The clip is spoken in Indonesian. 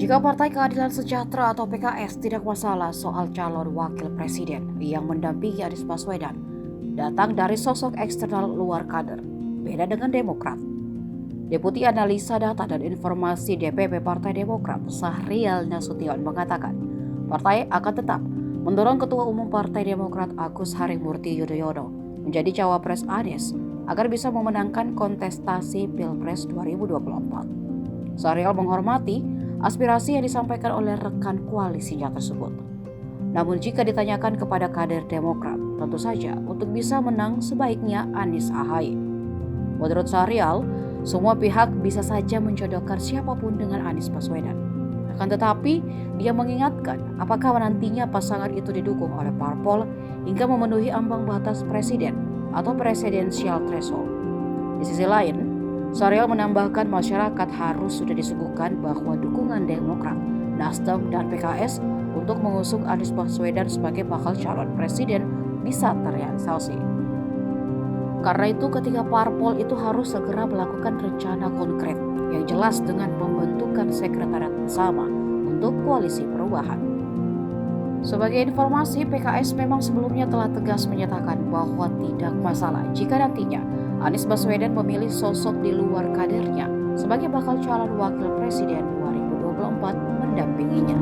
Jika Partai Keadilan Sejahtera atau PKS tidak masalah soal calon wakil presiden yang mendampingi Anies Baswedan datang dari sosok eksternal luar kader, beda dengan Demokrat. Deputi Analisa Data dan Informasi DPP Partai Demokrat, Sahrial Nasution mengatakan, partai akan tetap mendorong Ketua Umum Partai Demokrat Agus Harimurti Yudhoyono menjadi cawapres Anies agar bisa memenangkan kontestasi Pilpres 2024. Sahrial menghormati aspirasi yang disampaikan oleh rekan koalisinya tersebut. Namun jika ditanyakan kepada kader Demokrat, tentu saja untuk bisa menang sebaiknya Anies Ahaye. Menurut Sahrial, semua pihak bisa saja menjodohkan siapapun dengan Anies Baswedan. Akan tetapi, dia mengingatkan apakah nantinya pasangan itu didukung oleh parpol hingga memenuhi ambang batas presiden atau presidential threshold. Di sisi lain, Sahrial menambahkan masyarakat harus sudah disuguhkan bahwa dukungan Demokrat, Nasdem, dan PKS untuk mengusung Anies Baswedan sebagai bakal calon presiden bisa terrealisasi. Karena itu ketika parpol itu harus segera melakukan rencana konkret yang jelas dengan pembentukan sekretariat bersama untuk koalisi perubahan. Sebagai informasi, PKS memang sebelumnya telah tegas menyatakan bahwa tidak masalah jika nantinya Anies Baswedan memilih sosok di luar kadernya sebagai bakal calon wakil presiden 2024 mendampinginya.